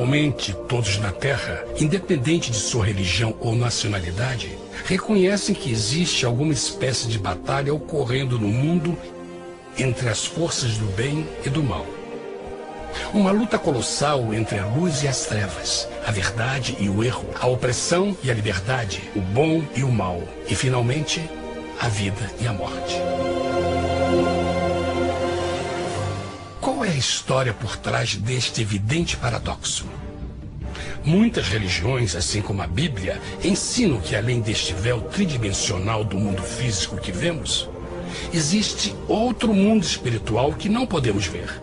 Atualmente, todos na Terra, independente de sua religião ou nacionalidade, reconhecem que existe alguma espécie de batalha ocorrendo no mundo entre as forças do bem e do mal. Uma luta colossal entre a luz e as trevas, a verdade e o erro, a opressão e a liberdade, o bom e o mal, e finalmente, a vida e a morte. Qual é a história por trás deste evidente paradoxo? Muitas religiões, assim como a Bíblia, ensinam que além deste véu tridimensional do mundo físico que vemos, existe outro mundo espiritual que não podemos ver.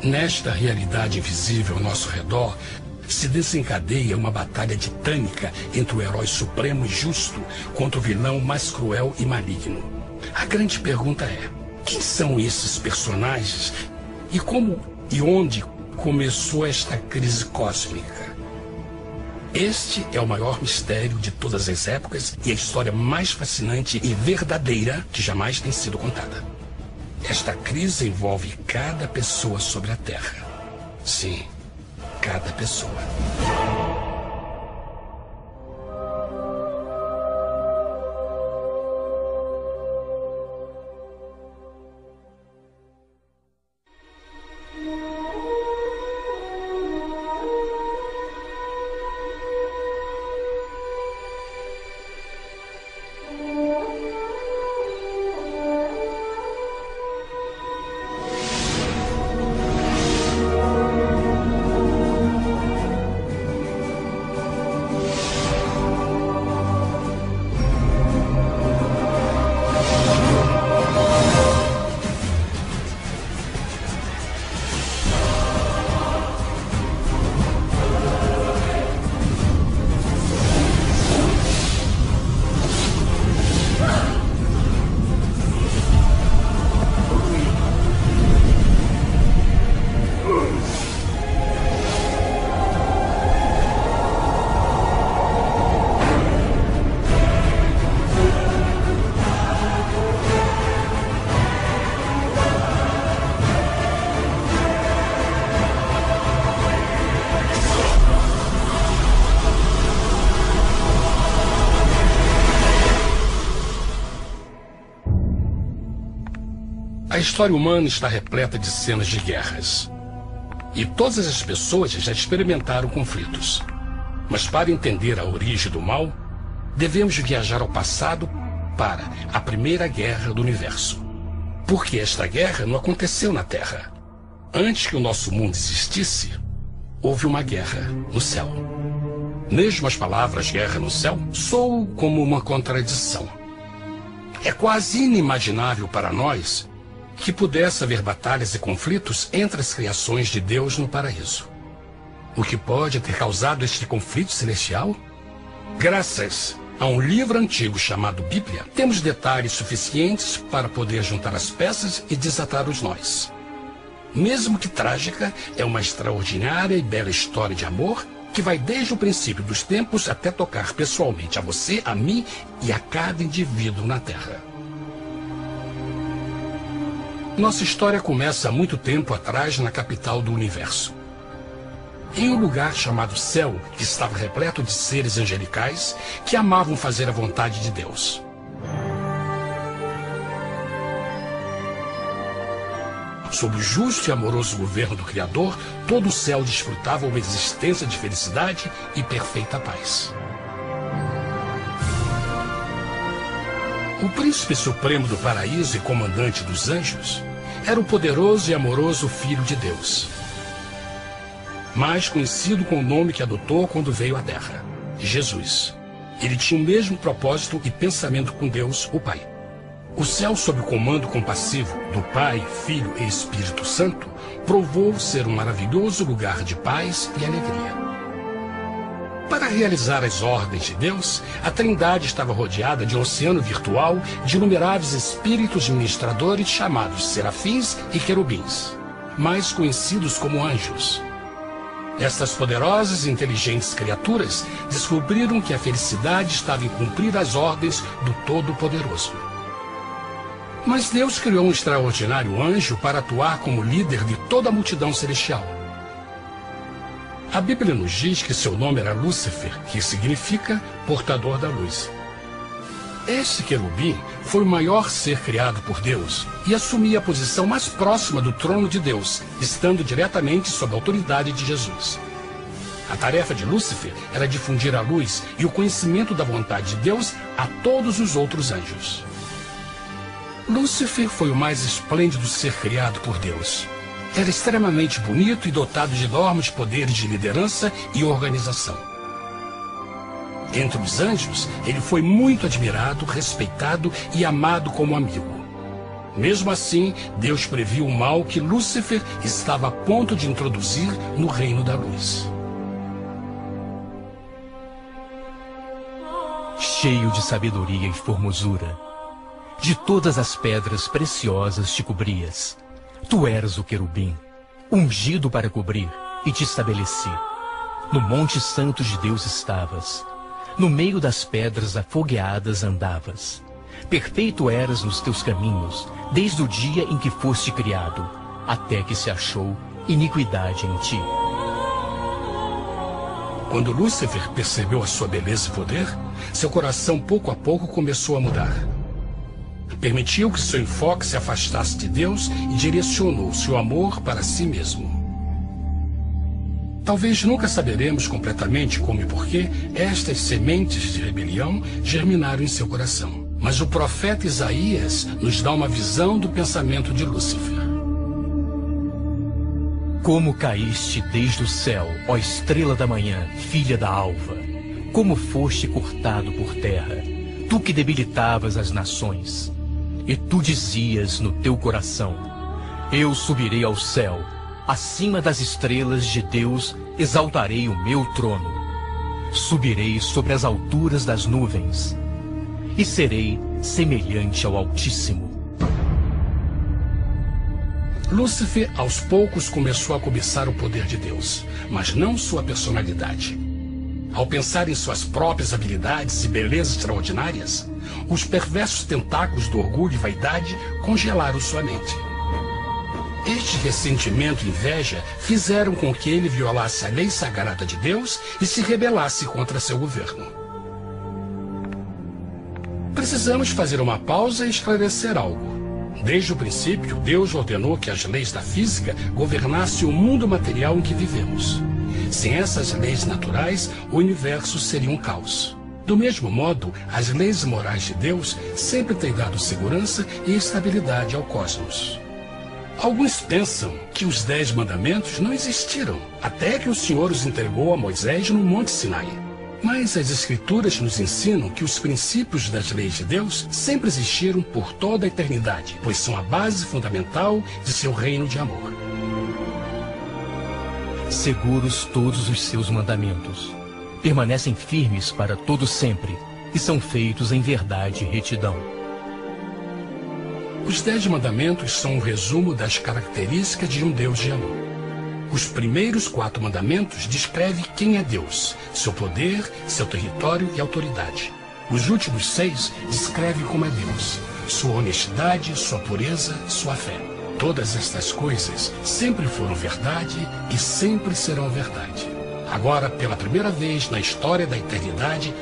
Nesta realidade invisível ao nosso redor, se desencadeia uma batalha titânica entre o herói supremo e justo contra o vilão mais cruel e maligno. A grande pergunta é: quem são esses personagens e como e onde começou esta crise cósmica? Este é o maior mistério de todas as épocas e a história mais fascinante e verdadeira que jamais tem sido contada. Esta crise envolve cada pessoa sobre a Terra. Sim, cada pessoa. A história humana está repleta de cenas de guerras. E todas as pessoas já experimentaram conflitos. Mas para entender a origem do mal, devemos viajar ao passado para a Primeira Guerra do Universo. Porque esta guerra não aconteceu na Terra. Antes que o nosso mundo existisse, houve uma guerra no céu. Mesmo as palavras guerra no céu soam como uma contradição. É quase inimaginável para nós que pudesse haver batalhas e conflitos entre as criações de Deus no paraíso. O que pode ter causado este conflito celestial? Graças a um livro antigo chamado Bíblia, temos detalhes suficientes para poder juntar as peças e desatar os nós. Mesmo que trágica, é uma extraordinária e bela história de amor que vai desde o princípio dos tempos até tocar pessoalmente a você, a mim e a cada indivíduo na Terra. Nossa história começa há muito tempo atrás na capital do universo. Em um lugar chamado Céu, que estava repleto de seres angelicais que amavam fazer a vontade de Deus. Sob o justo e amoroso governo do Criador, todo o céu desfrutava uma existência de felicidade e perfeita paz. O príncipe supremo do paraíso e comandante dos anjos era o poderoso e amoroso Filho de Deus, mais conhecido com o nome que adotou quando veio à Terra, Jesus. Ele tinha o mesmo propósito e pensamento com Deus, o Pai. O céu, sob o comando compassivo do Pai, Filho e Espírito Santo, provou ser um maravilhoso lugar de paz e alegria. Para realizar as ordens de Deus, a Trindade estava rodeada de um oceano virtual de inumeráveis espíritos ministradores chamados serafins e querubins, mais conhecidos como anjos. Estas poderosas e inteligentes criaturas descobriram que a felicidade estava em cumprir as ordens do Todo-Poderoso. Mas Deus criou um extraordinário anjo para atuar como líder de toda a multidão celestial. A Bíblia nos diz que seu nome era Lúcifer, que significa portador da luz. Este querubim foi o maior ser criado por Deus e assumia a posição mais próxima do trono de Deus, estando diretamente sob a autoridade de Jesus. A tarefa de Lúcifer era difundir a luz e o conhecimento da vontade de Deus a todos os outros anjos. Lúcifer foi o mais esplêndido ser criado por Deus. Era extremamente bonito e dotado de enormes poderes de liderança e organização. Entre os anjos, ele foi muito admirado, respeitado e amado como amigo. Mesmo assim, Deus previu o mal que Lúcifer estava a ponto de introduzir no reino da luz. Cheio de sabedoria e formosura, de todas as pedras preciosas te cobrias. Tu eras o querubim, ungido para cobrir, e te estabeleci. No monte santo de Deus estavas. No meio das pedras afogueadas andavas. Perfeito eras nos teus caminhos, desde o dia em que foste criado, até que se achou iniquidade em ti. Quando Lúcifer percebeu a sua beleza e poder, seu coração pouco a pouco começou a mudar. Permitiu que seu enfoque se afastasse de Deus e direcionou seu amor para si mesmo. Talvez nunca saberemos completamente como e porquê estas sementes de rebelião germinaram em seu coração. Mas o profeta Isaías nos dá uma visão do pensamento de Lúcifer. Como caíste desde o céu, ó estrela da manhã, filha da alva! Como foste cortado por terra, tu que debilitavas as nações! E tu dizias no teu coração: eu subirei ao céu, acima das estrelas de Deus exaltarei o meu trono. Subirei sobre as alturas das nuvens, e serei semelhante ao Altíssimo. Lúcifer, aos poucos, começou a cobiçar o poder de Deus, mas não sua personalidade. Ao pensar em suas próprias habilidades e belezas extraordinárias, os perversos tentáculos do orgulho e vaidade congelaram sua mente. Este ressentimento e inveja fizeram com que ele violasse a lei sagrada de Deus e se rebelasse contra seu governo. Precisamos fazer uma pausa e esclarecer algo. Desde o princípio, Deus ordenou que as leis da física governassem o mundo material em que vivemos. Sem essas leis naturais, o universo seria um caos. Do mesmo modo, as leis morais de Deus sempre têm dado segurança e estabilidade ao cosmos. Alguns pensam que os 10 mandamentos não existiram, até que o Senhor os entregou a Moisés no Monte Sinai. Mas as Escrituras nos ensinam que os princípios das leis de Deus sempre existiram por toda a eternidade, pois são a base fundamental de seu reino de amor. Seguros todos os seus mandamentos, permanecem firmes para todo sempre, e são feitos em verdade e retidão. Os 10 mandamentos são um resumo das características de um Deus de amor. Os primeiros 4 mandamentos descrevem quem é Deus, seu poder, seu território e autoridade. Os últimos 6 descrevem como é Deus, sua honestidade, sua pureza, sua fé. Todas estas coisas sempre foram verdade e sempre serão verdade. Agora, pela primeira vez na história da eternidade,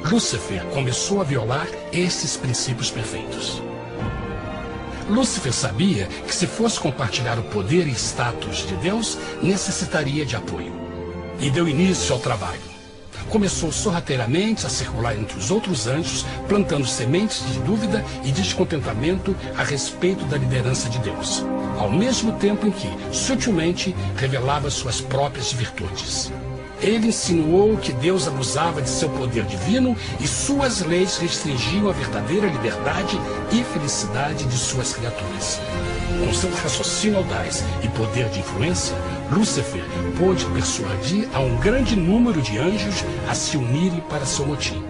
Lúcifer começou a violar esses princípios perfeitos. Lúcifer sabia que se fosse compartilhar o poder e status de Deus, necessitaria de apoio. E deu início ao trabalho. Começou sorrateiramente a circular entre os outros anjos, plantando sementes de dúvida e descontentamento a respeito da liderança de Deus, ao mesmo tempo em que, sutilmente, revelava suas próprias virtudes. Ele insinuou que Deus abusava de seu poder divino e suas leis restringiam a verdadeira liberdade e felicidade de suas criaturas. Com seu raciocínio audaz e poder de influência, Lúcifer pôde persuadir a um grande número de anjos a se unirem para seu motim.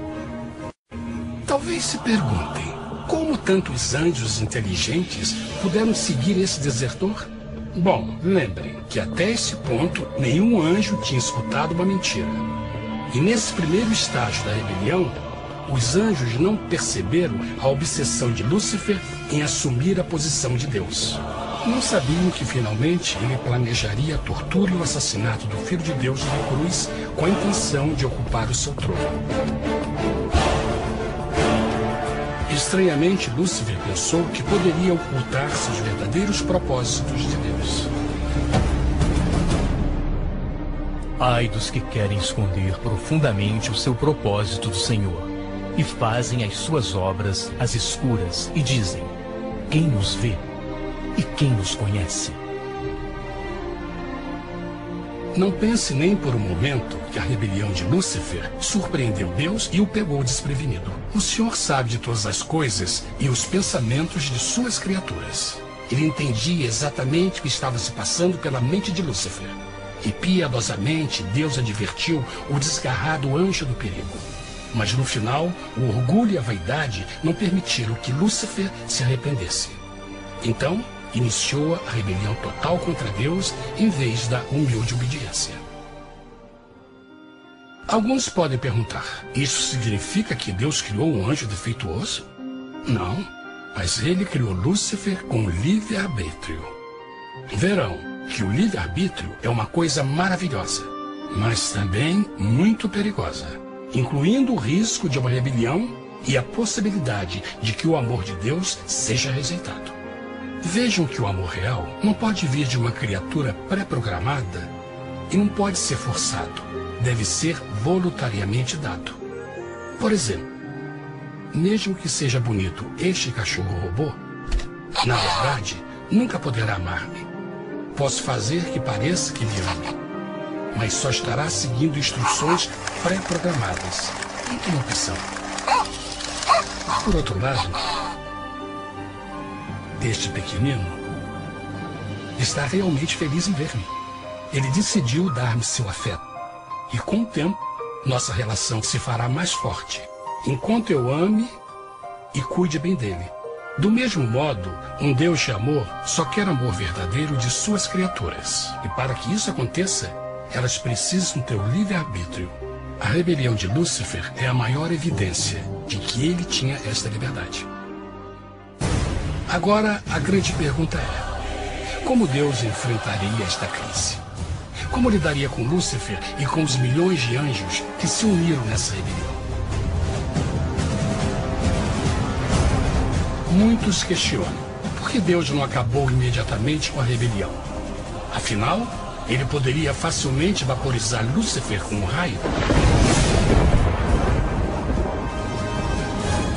Talvez se perguntem, como tantos anjos inteligentes puderam seguir esse desertor? Bom, lembrem que até esse ponto nenhum anjo tinha escutado uma mentira. E nesse primeiro estágio da rebelião, os anjos não perceberam a obsessão de Lúcifer em assumir a posição de Deus. Não sabiam que finalmente ele planejaria a tortura e o assassinato do Filho de Deus na cruz com a intenção de ocupar o seu trono. Estranhamente, Lúcifer pensou que poderia ocultar seus verdadeiros propósitos de Deus. Ai dos que querem esconder profundamente o seu propósito do Senhor e fazem as suas obras às escuras e dizem: quem nos vê e quem nos conhece? Não pense nem por um momento que a rebelião de Lúcifer surpreendeu Deus e o pegou desprevenido. O Senhor sabe de todas as coisas e os pensamentos de suas criaturas. Ele entendia exatamente o que estava se passando pela mente de Lúcifer. E piedosamente Deus advertiu o desgarrado anjo do perigo. Mas no final, o orgulho e a vaidade não permitiram que Lúcifer se arrependesse. Então, iniciou a rebelião total contra Deus em vez da humilde obediência. Alguns podem perguntar: isso significa que Deus criou um anjo defeituoso? Não, mas ele criou Lúcifer com livre-arbítrio. Verão que o livre-arbítrio é uma coisa maravilhosa, mas também muito perigosa, incluindo o risco de uma rebelião e a possibilidade de que o amor de Deus seja rejeitado. Vejam que o amor real não pode vir de uma criatura pré-programada e não pode ser forçado. Deve ser voluntariamente dado. Por exemplo, mesmo que seja bonito este cachorro robô, na verdade, nunca poderá amar-me. Posso fazer que pareça que me ame, mas só estará seguindo instruções pré-programadas. Não tem opção. Por outro lado, este pequenino está realmente feliz em ver-me. Ele decidiu dar-me seu afeto. E com o tempo, nossa relação se fará mais forte, enquanto eu ame e cuide bem dele. Do mesmo modo, um Deus de amor só quer amor verdadeiro de suas criaturas. E para que isso aconteça, elas precisam ter o livre-arbítrio. A rebelião de Lúcifer é a maior evidência de que ele tinha esta liberdade. Agora, a grande pergunta é: como Deus enfrentaria esta crise? Como lidaria com Lúcifer e com os milhões de anjos que se uniram nessa rebelião? Muitos questionam por que Deus não acabou imediatamente com a rebelião. Afinal, ele poderia facilmente vaporizar Lúcifer com um raio.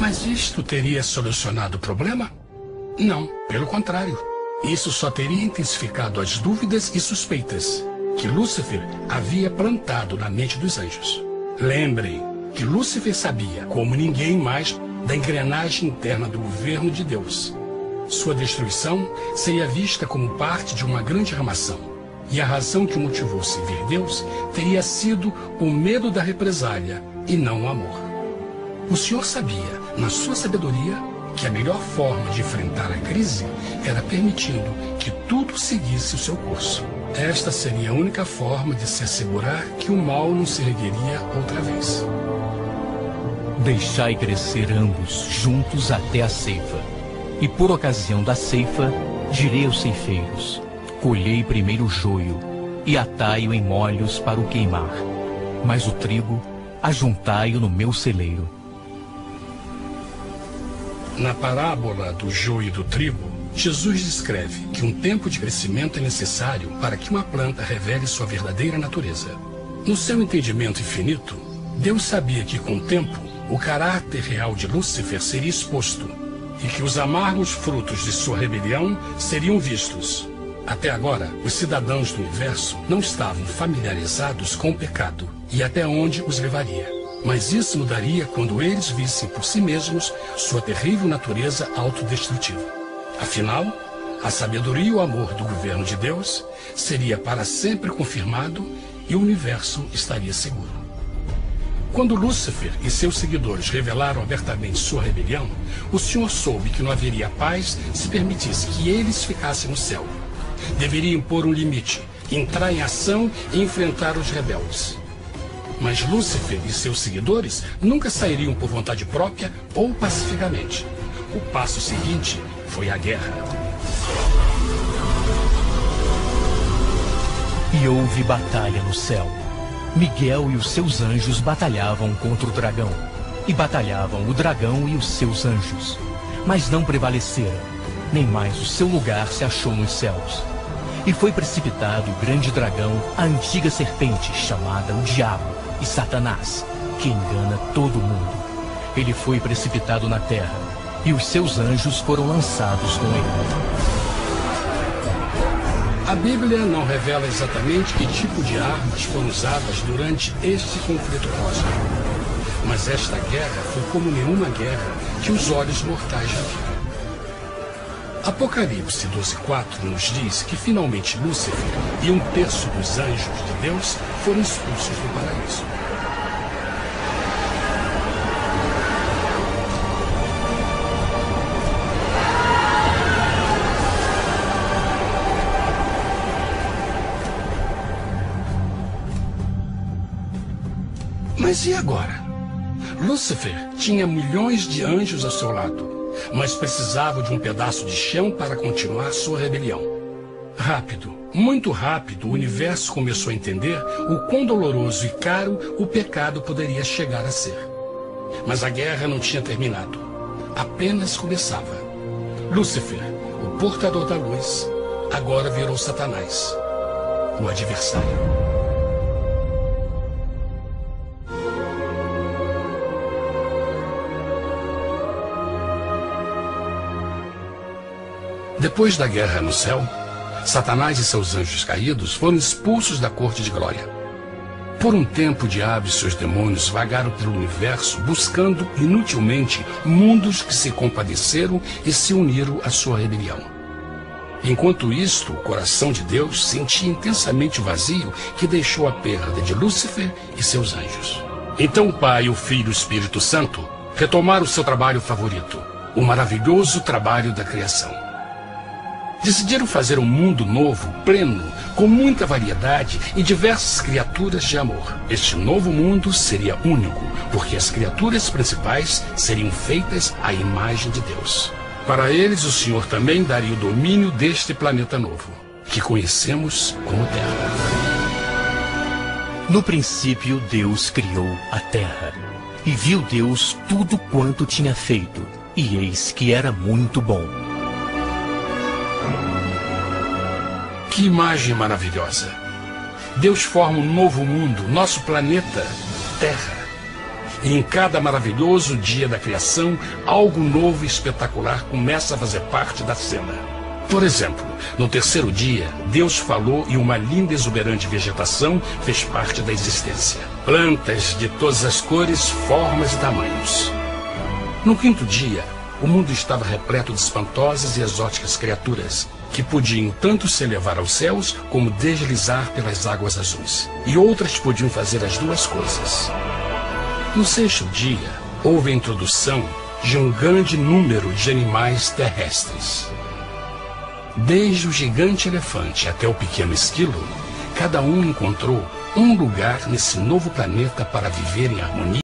Mas isto teria solucionado o problema? Não, pelo contrário. Isso só teria intensificado as dúvidas e suspeitas que Lúcifer havia plantado na mente dos anjos. Lembrem que Lúcifer sabia, como ninguém mais, da engrenagem interna do governo de Deus. Sua destruição seria vista como parte de uma grande armação, e a razão que o motivou a servir Deus teria sido o medo da represália e não o amor. O Senhor sabia, na sua sabedoria, que a melhor forma de enfrentar a crise era permitindo que tudo seguisse o seu curso. Esta seria a única forma de se assegurar que o mal não se ergueria outra vez. Deixai crescer ambos juntos até a ceifa. E por ocasião da ceifa, direi aos ceifeiros: colhei primeiro o joio e atai-o em molhos para o queimar, mas o trigo ajuntai-o no meu celeiro. Na parábola do joio e do trigo, Jesus descreve que um tempo de crescimento é necessário para que uma planta revele sua verdadeira natureza. No seu entendimento infinito, Deus sabia que com o tempo, o caráter real de Lúcifer seria exposto e que os amargos frutos de sua rebelião seriam vistos. Até agora, os cidadãos do universo não estavam familiarizados com o pecado e até onde os levaria. Mas isso mudaria quando eles vissem por si mesmos sua terrível natureza autodestrutiva. Afinal, a sabedoria e o amor do governo de Deus seria para sempre confirmado e o universo estaria seguro. Quando Lúcifer e seus seguidores revelaram abertamente sua rebelião, o Senhor soube que não haveria paz se permitisse que eles ficassem no céu. Deveria impor um limite, entrar em ação e enfrentar os rebeldes. Mas Lúcifer e seus seguidores nunca sairiam por vontade própria ou pacificamente. O passo seguinte foi a guerra. E houve batalha no céu. Miguel e os seus anjos batalhavam contra o dragão. E batalhavam o dragão e os seus anjos. Mas não prevaleceram, nem mais o seu lugar se achou nos céus. E foi precipitado o grande dragão, a antiga serpente, chamada o Diabo e Satanás, que engana todo mundo. Ele foi precipitado na terra, e os seus anjos foram lançados com ele. A Bíblia não revela exatamente que tipo de armas foram usadas durante este conflito cósmico. Mas esta guerra foi como nenhuma guerra que os olhos mortais já viram. Apocalipse 12:4 nos diz que finalmente Lúcifer e 1/3 dos anjos de Deus foram expulsos do paraíso. Mas e agora? Lúcifer tinha milhões de anjos ao seu lado, mas precisava de um pedaço de chão para continuar sua rebelião. Rápido, muito rápido, o universo começou a entender o quão doloroso e caro o pecado poderia chegar a ser. Mas a guerra não tinha terminado. Apenas começava. Lúcifer, o portador da luz, agora virou Satanás, o adversário. Depois da guerra no céu, Satanás e seus anjos caídos foram expulsos da corte de glória. Por um tempo, o diabo e seus demônios vagaram pelo universo buscando inutilmente mundos que se compadeceram e se uniram à sua rebelião. Enquanto isto, o coração de Deus sentia intensamente o vazio que deixou a perda de Lúcifer e seus anjos. Então o Pai, o Filho e o Espírito Santo retomaram o seu trabalho favorito, o maravilhoso trabalho da criação. Decidiram fazer um mundo novo, pleno, com muita variedade e diversas criaturas de amor. Este novo mundo seria único, porque as criaturas principais seriam feitas à imagem de Deus. Para eles, o Senhor também daria o domínio deste planeta novo, que conhecemos como Terra. No princípio, Deus criou a terra. E viu Deus tudo quanto tinha feito, e eis que era muito bom. Que imagem maravilhosa! Deus forma um novo mundo, nosso planeta, Terra. E em cada maravilhoso dia da criação, algo novo e espetacular começa a fazer parte da cena. Por exemplo, no terceiro dia, Deus falou e uma linda e exuberante vegetação fez parte da existência. Plantas de todas as cores, formas e tamanhos. No quinto dia, o mundo estava repleto de espantosas e exóticas criaturas, que podiam tanto se elevar aos céus como deslizar pelas águas azuis. E outras podiam fazer as duas coisas. No sexto dia, houve a introdução de um grande número de animais terrestres. Desde o gigante elefante até o pequeno esquilo, cada um encontrou um lugar nesse novo planeta para viver em harmonia